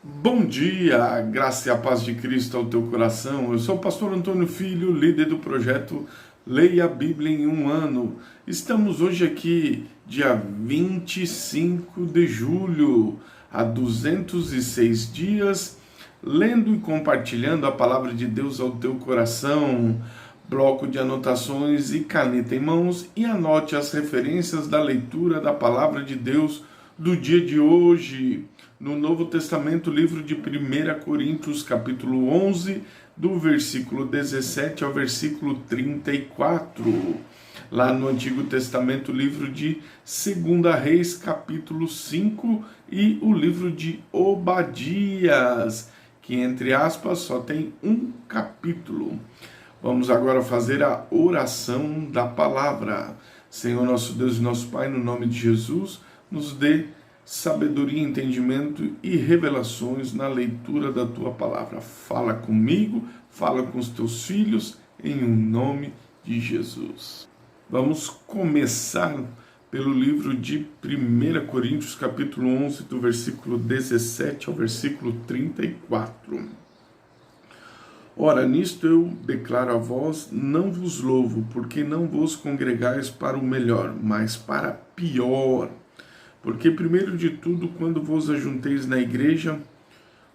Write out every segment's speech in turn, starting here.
Bom dia, a graça e a paz de Cristo ao teu coração. Eu sou o pastor Antônio Filho, líder do projeto Leia a Bíblia em um Ano. Estamos hoje aqui, dia 25 de julho, há 206 dias, lendo e compartilhando a palavra de Deus ao teu coração. Bloco de anotações e caneta em mãos e anote as referências da leitura da palavra de Deus do dia de hoje. No Novo Testamento, livro de 1 Coríntios, capítulo 11, do versículo 17 ao versículo 34. Lá no Antigo Testamento, livro de 2 Reis, capítulo 5, e o livro de Obadias, que, entre aspas, só tem um capítulo. Vamos agora fazer a oração da palavra. Senhor, nosso Deus e nosso Pai, no nome de Jesus, nos dê sabedoria, entendimento e revelações na leitura da Tua palavra. Fala comigo, fala com os Teus filhos, em nome de Jesus. Vamos começar pelo livro de 1 Coríntios, capítulo 11, do versículo 17 ao versículo 34. Ora, nisto eu declaro a vós, não vos louvo, porque não vos congregais para o melhor, mas para pior. Porque, primeiro de tudo, quando vos ajunteis na igreja,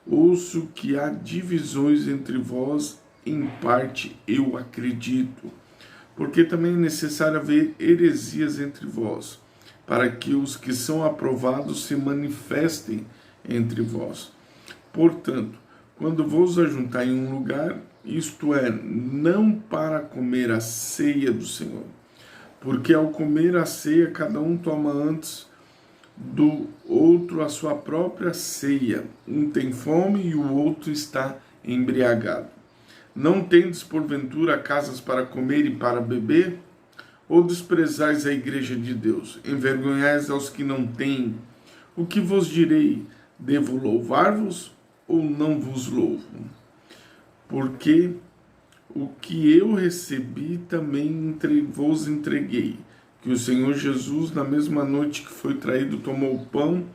ouço que há divisões entre vós, em parte eu acredito. Porque também é necessário haver heresias entre vós, para que os que são aprovados se manifestem entre vós. Portanto, quando vos ajuntar em um lugar, isto é, não para comer a ceia do Senhor, porque ao comer a ceia, cada um toma antes do outro a sua própria ceia. Um tem fome e o outro está embriagado. Não tendes porventura casas para comer e para beber? Ou desprezais a igreja de Deus? Envergonhais aos que não têm? O que vos direi? Devo louvar-vos ou não vos louvo? Porque o que eu recebi também vos entreguei, que o Senhor Jesus, na mesma noite que foi traído, tomou o pão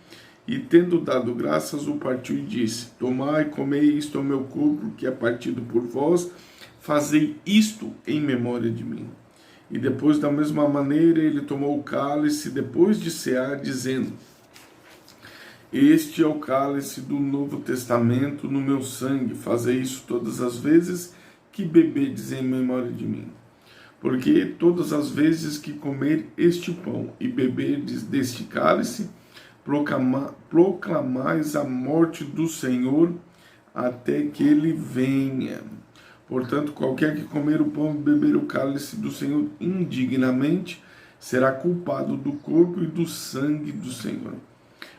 e, tendo dado graças, o partiu e disse: Tomai e comei, isto é o meu corpo, que é partido por vós, fazei isto em memória de mim. E depois, da mesma maneira, ele tomou o cálice, depois de cear, dizendo: Este é o cálice do Novo Testamento no meu sangue, fazei isso todas as vezes que bebedes em memória de mim. Porque todas as vezes que comer este pão e beberdes deste cálice, proclamais a morte do Senhor até que ele venha. Portanto, qualquer que comer o pão e beber o cálice do Senhor indignamente, será culpado do corpo e do sangue do Senhor.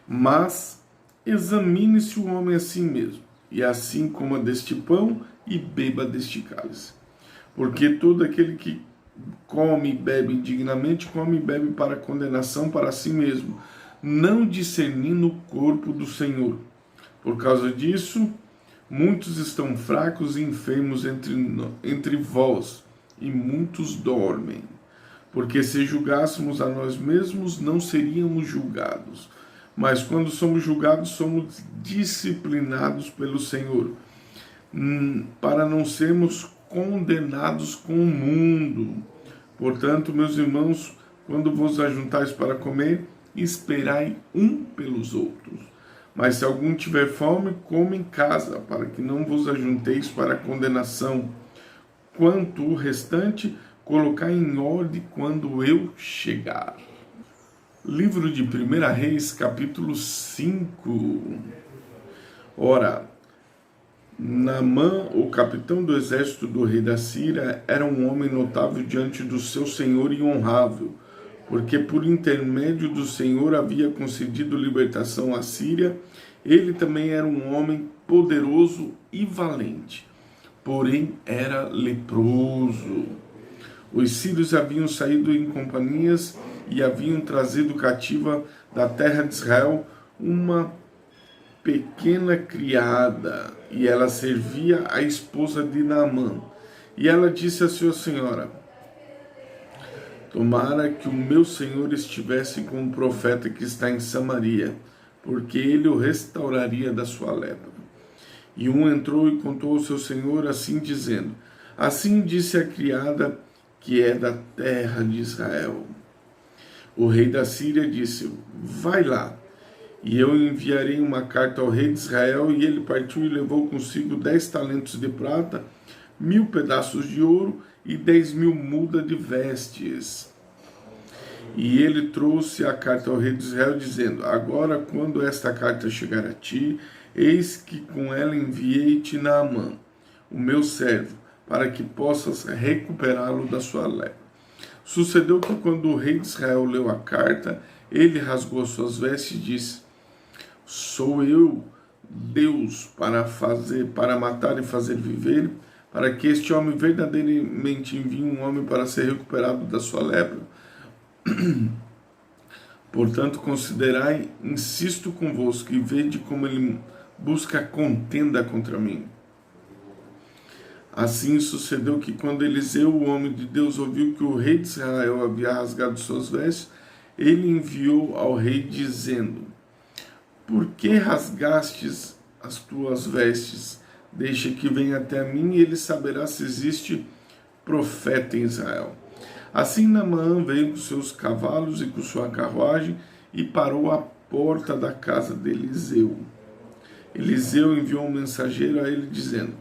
Mas examine-se o homem a si mesmo, e assim coma deste pão e beba deste cálice. Porque todo aquele que come e bebe indignamente, come e bebe para condenação para si mesmo, não discernindo o corpo do Senhor. Por causa disso, muitos estão fracos e enfermos entre vós, e muitos dormem. Porque se julgássemos a nós mesmos, não seríamos julgados. Mas quando somos julgados, somos disciplinados pelo Senhor, para não sermos condenados com o mundo. Portanto, meus irmãos, quando vos ajuntais para comer, esperai um pelos outros. Mas se algum tiver fome, coma em casa, para que não vos ajunteis para condenação. Quanto o restante, colocai em ordem quando eu chegar. Livro de 1 Reis, capítulo 5. Ora, Naamã, o capitão do exército do rei da Síria, era um homem notável diante do seu senhor e honrável, porque por intermédio do Senhor havia concedido libertação à Síria. Ele também era um homem poderoso e valente, porém era leproso. Os sírios haviam saído em companhias e haviam trazido cativa da terra de Israel uma pequena criada, e ela servia a esposa de Naamã. E ela disse à sua senhora: Tomara que o meu senhor estivesse com o profeta que está em Samaria, porque ele o restauraria da sua lepra. E um entrou e contou ao seu senhor assim dizendo: assim disse a criada que é da terra de Israel. O rei da Síria disse: vai lá, e eu enviarei uma carta ao rei de Israel. E ele partiu e levou consigo 10 talentos de prata, 1000 pedaços de ouro e 10.000 mudas de vestes. E ele trouxe a carta ao rei de Israel, dizendo: agora, quando esta carta chegar a ti, eis que com ela enviei-te Naamã, o meu servo, para que possas recuperá-lo da sua lepra. Sucedeu que, quando o rei de Israel leu a carta, ele rasgou suas vestes e disse: sou eu Deus para matar e fazer viver, para que este homem verdadeiramente envie um homem para ser recuperado da sua lepra? Portanto, considerai, insisto convosco, e vede como ele busca contenda contra mim. Assim sucedeu que, quando Eliseu, o homem de Deus, ouviu que o rei de Israel havia rasgado suas vestes, ele enviou ao rei dizendo: por que rasgastes as tuas vestes? Deixa que venha até mim, e ele saberá se existe profeta em Israel. Assim Naamã veio com seus cavalos e com sua carruagem e parou à porta da casa de Eliseu. Eliseu enviou um mensageiro a ele dizendo: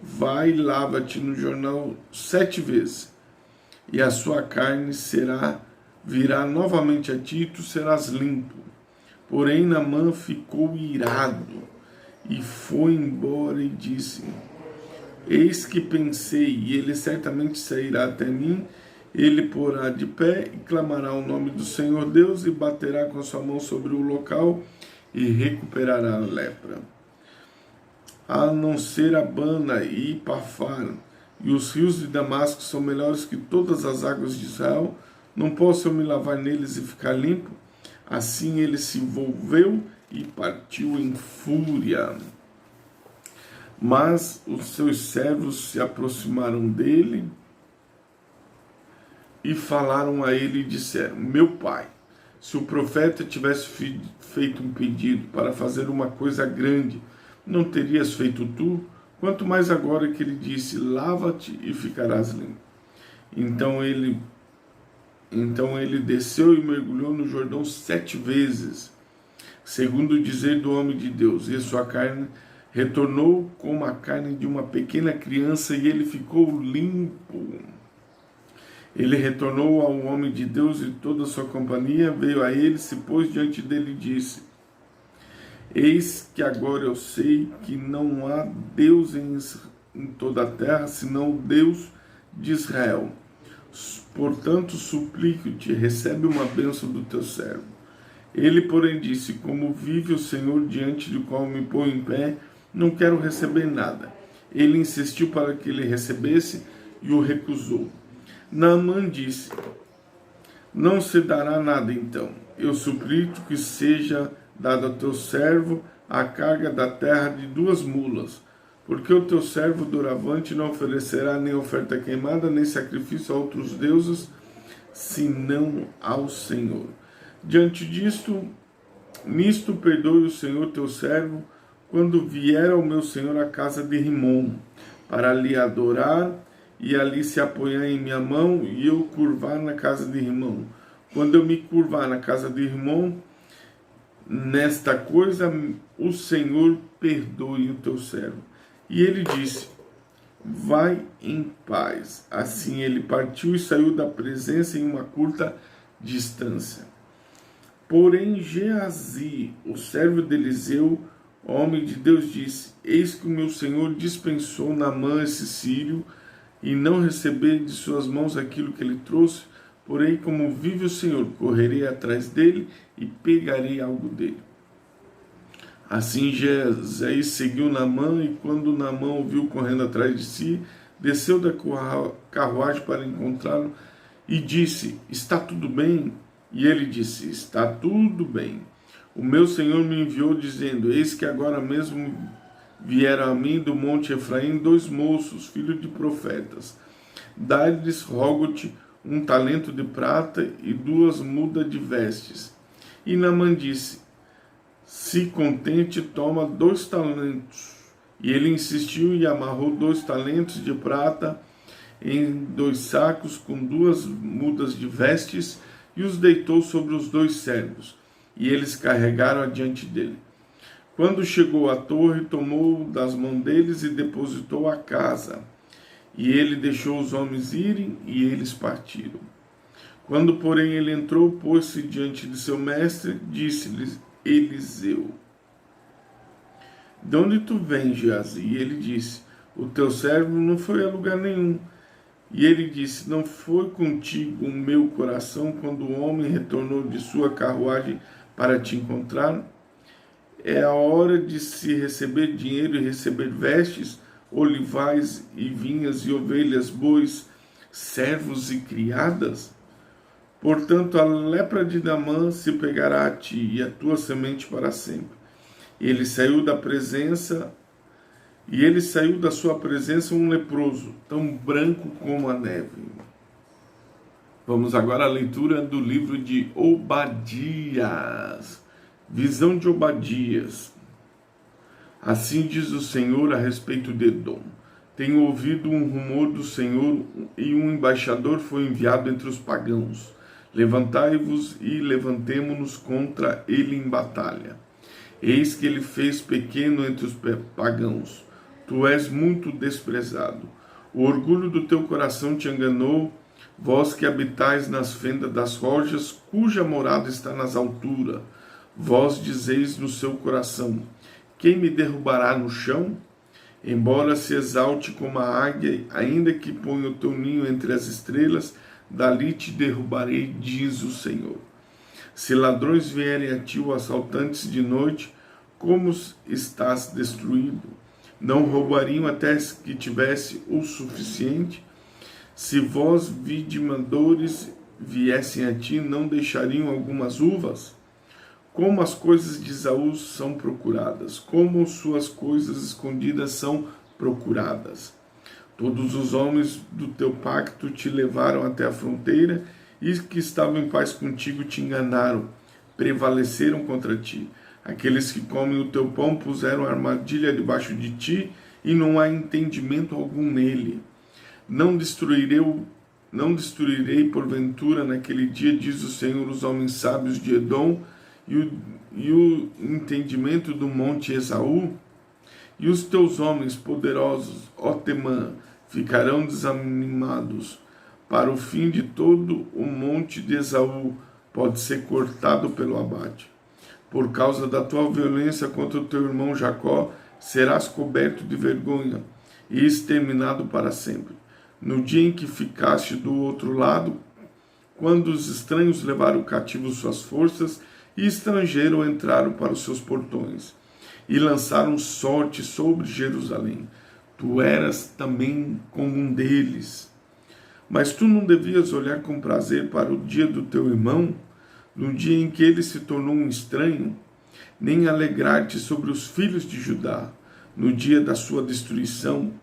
vai, lava-te no jornal 7 vezes, e a sua carne virá novamente a ti, e tu serás limpo. Porém Naamã ficou irado e foi embora e disse: eis que pensei, e ele certamente sairá até mim. Ele porá de pé e clamará o nome do Senhor Deus, e baterá com sua mão sobre o local e recuperará a lepra. A não ser Abana e Ipafar, e os rios de Damasco são melhores que todas as águas de Israel, não posso eu me lavar neles e ficar limpo? Assim ele se volveu e partiu em fúria. Mas os seus servos se aproximaram dele e falaram a ele e disseram: meu pai, se o profeta tivesse feito um pedido para fazer uma coisa grande, não terias feito tu? Quanto mais agora que ele disse: lava-te e ficarás limpo. Então ele desceu e mergulhou no Jordão 7 vezes, segundo o dizer do homem de Deus, e sua carne retornou como a carne de uma pequena criança, e ele ficou limpo. Ele retornou ao homem de Deus, e toda a sua companhia veio a ele, se pôs diante dele e disse: eis que agora eu sei que não há Deus em toda a terra, senão o Deus de Israel. Portanto, suplico-te, recebe uma bênção do teu servo. Ele, porém, disse: como vive o Senhor diante do qual me ponho em pé, não quero receber nada. Ele insistiu para que ele recebesse e o recusou. Naamã disse: não se dará nada então. Eu suplico que seja dado ao teu servo a carga da terra de 2 mulas, porque o teu servo doravante não oferecerá nem oferta queimada, nem sacrifício a outros deuses, senão ao Senhor. Diante nisto perdoe o Senhor teu servo, quando vier ao meu senhor à casa de Rimom, para lhe adorar, e ali se apoiar em minha mão, e eu curvar na casa de Rimom. Quando eu me curvar na casa de Rimom, nesta coisa o Senhor perdoe o teu servo. E ele disse: vai em paz. Assim ele partiu e saiu da presença em uma curta distância. Porém Geazi, o servo de Eliseu, homem de Deus, disse: eis que o meu senhor dispensou Naamã esse sírio, e não receber de suas mãos aquilo que ele trouxe. Porém, como vive o Senhor, correrei atrás dele e pegarei algo dele. Assim Geazi seguiu Naamã, e quando Naamã o viu correndo atrás de si, desceu da carruagem para encontrá-lo e disse: está tudo bem? E ele disse: está tudo bem. O meu Senhor me enviou dizendo: eis que agora mesmo vieram a mim do monte Efraim 2 moços, filhos de profetas. Dá-lhes, rogo-te, 1 talento de prata e 2 mudas de vestes. E Naamã disse: se contente, toma 2 talentos. E ele insistiu e amarrou 2 talentos de prata em 2 sacos com 2 mudas de vestes e os deitou sobre os 2 servos. E eles carregaram adiante dele. Quando chegou à torre, tomou das mãos deles e depositou a casa. E ele deixou os homens irem e eles partiram. Quando, porém, ele entrou, pôs-se diante de seu mestre, disse-lhe Eliseu: de onde tu vens, Geazi? E ele disse: o teu servo não foi a lugar nenhum. E ele disse: não foi contigo o meu coração quando o homem retornou de sua carruagem para te encontrar? É a hora de se receber dinheiro e receber vestes, olivais e vinhas e ovelhas, bois, servos e criadas? Portanto, a lepra de Naamã se pegará a ti e a tua semente para sempre. Ele saiu da sua presença um leproso, tão branco como a neve. Vamos agora à leitura do livro de Obadias. Visão de Obadias. Assim diz o Senhor a respeito de Edom. Tenho ouvido um rumor do Senhor e um embaixador foi enviado entre os pagãos. Levantai-vos e levantemo-nos contra ele em batalha. Eis que ele fez pequeno entre os pagãos. Tu és muito desprezado. O orgulho do teu coração te enganou, vós que habitais nas fendas das rochas, cuja morada está nas alturas. Vós dizeis no seu coração: quem me derrubará no chão? Embora se exalte como a águia, ainda que ponha o teu ninho entre as estrelas, dali te derrubarei, diz o Senhor. Se ladrões vierem a ti, ou assaltantes de noite, como estás destruído? Não roubariam até que tivesse o suficiente? Se vós, vidimadores, viessem a ti, não deixariam algumas uvas? Como as coisas de Esaú são procuradas, como suas coisas escondidas são procuradas. Todos os homens do teu pacto te levaram até a fronteira, e que estavam em paz contigo te enganaram, prevaleceram contra ti. Aqueles que comem o teu pão puseram armadilha debaixo de ti, e não há entendimento algum nele. Não destruirei porventura naquele dia, diz o Senhor, os homens sábios de Edom, e o entendimento do monte Esaú? E os teus homens poderosos, ó Temã, ficarão desanimados. Para o fim de todo o monte de Esaú pode ser cortado pelo abate. Por causa da tua violência contra o teu irmão Jacó, serás coberto de vergonha e exterminado para sempre. No dia em que ficaste do outro lado, quando os estranhos levaram cativo suas forças, e estrangeiros entraram para os seus portões, e lançaram sorte sobre Jerusalém. Tu eras também como um deles. Mas tu não devias olhar com prazer para o dia do teu irmão, no dia em que ele se tornou um estranho, nem alegrar-te sobre os filhos de Judá, no dia da sua destruição,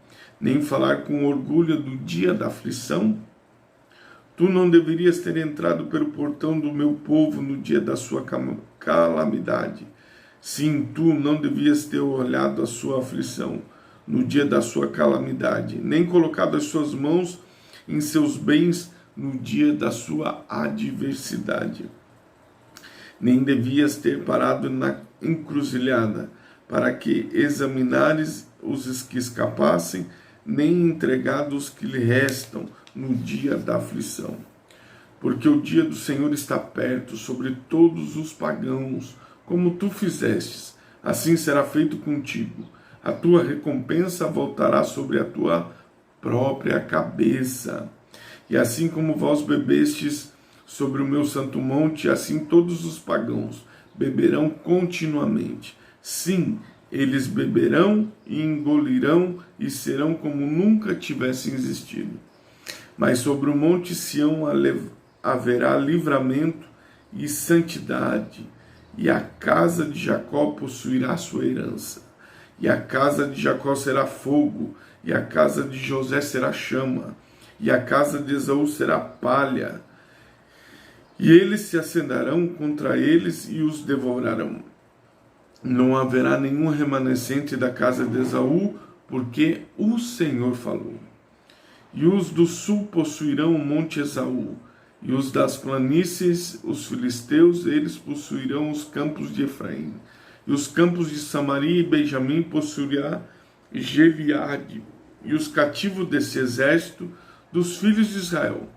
nem falar com orgulho do dia da aflição? Tu não deverias ter entrado pelo portão do meu povo no dia da sua calamidade. Sim, tu não devias ter olhado a sua aflição no dia da sua calamidade, nem colocado as suas mãos em seus bens no dia da sua adversidade. Nem devias ter parado na encruzilhada, para que examinares os que escapassem, nem entregado os que lhe restam no dia da aflição. Porque o dia do Senhor está perto sobre todos os pagãos, como tu fizestes, assim será feito contigo. A tua recompensa voltará sobre a tua própria cabeça. E assim como vós bebestes sobre o meu santo monte, assim todos os pagãos beberão continuamente. Sim, eles beberão e engolirão e serão como nunca tivessem existido. Mas sobre o monte Sião haverá livramento e santidade, e a casa de Jacó possuirá sua herança. E a casa de Jacó será fogo, e a casa de José será chama, e a casa de Esaú será palha. E eles se acenderão contra eles e os devorarão. não haverá nenhum remanescente da casa de Esaú, porque o Senhor falou. E os do sul possuirão o monte Esaú, e os das planícies, os filisteus, eles possuirão os campos de Efraim. E os campos de Samaria e Benjamim possuirá Gileade. E os cativos desse exército dos filhos de Israel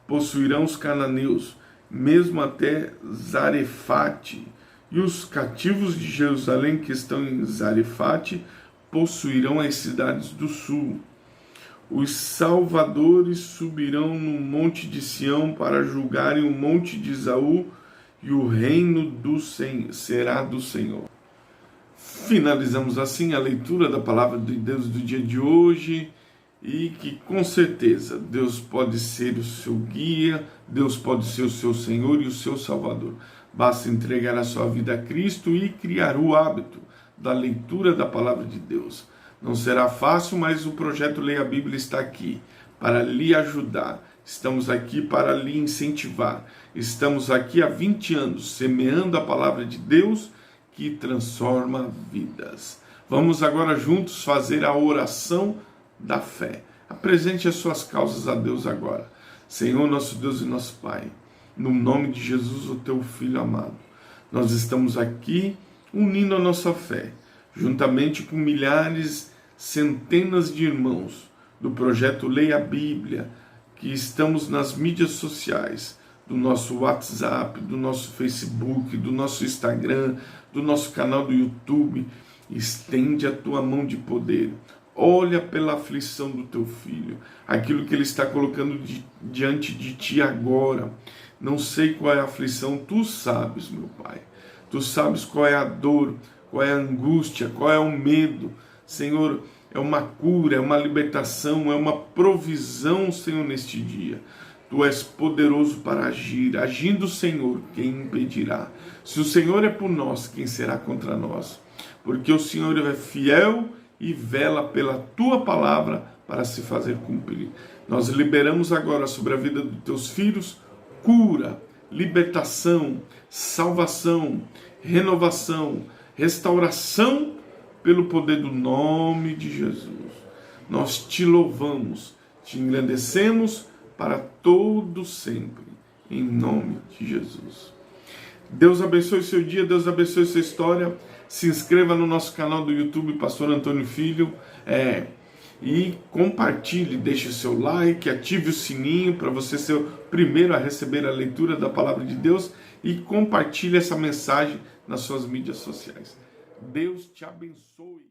possuirão os cananeus, mesmo até Zarefate. E os cativos de Jerusalém que estão em Zarefate possuirão as cidades do sul. Os salvadores subirão no monte de Sião para julgarem o monte de Esaú, e o reino será do Senhor. Finalizamos assim a leitura da palavra de Deus do dia de hoje, e que com certeza Deus pode ser o seu guia, Deus pode ser o seu Senhor e o seu Salvador. Basta entregar a sua vida a Cristo e criar o hábito da leitura da palavra de Deus. Não será fácil, mas o projeto Leia a Bíblia está aqui para lhe ajudar. Estamos aqui para lhe incentivar. Estamos aqui há 20 anos semeando a palavra de Deus que transforma vidas. Vamos agora juntos fazer a oração da fé. Apresente as suas causas a Deus agora. Senhor, nosso Deus e nosso Pai, no nome de Jesus, o teu Filho amado, nós estamos aqui unindo a nossa fé, juntamente com milhares, centenas de irmãos do projeto Leia a Bíblia, que estamos nas mídias sociais, do nosso WhatsApp, do nosso Facebook, do nosso Instagram, do nosso canal do YouTube. Estende a tua mão de poder. Olha pela aflição do teu filho, aquilo que ele está colocando diante de ti agora. Não sei qual é a aflição, tu sabes, meu Pai. Tu sabes qual é a dor, qual é a angústia, qual é o medo. Senhor, é uma cura, é uma libertação, é uma provisão, Senhor, neste dia. Tu és poderoso para agir. Agindo, Senhor, quem impedirá? Se o Senhor é por nós, quem será contra nós? Porque o Senhor é fiel e vela pela tua palavra para se fazer cumprir. Nós liberamos agora sobre a vida dos teus filhos cura, libertação, salvação, renovação, restauração pelo poder do nome de Jesus. Nós te louvamos, te engrandecemos para todo sempre, em nome de Jesus. Deus abençoe seu dia, Deus abençoe sua história. Se inscreva no nosso canal do YouTube, Pastor Antônio Filho, e compartilhe, deixe seu like, ative o sininho para você ser o primeiro a receber a leitura da palavra de Deus, e compartilhe essa mensagem nas suas mídias sociais. Deus te abençoe.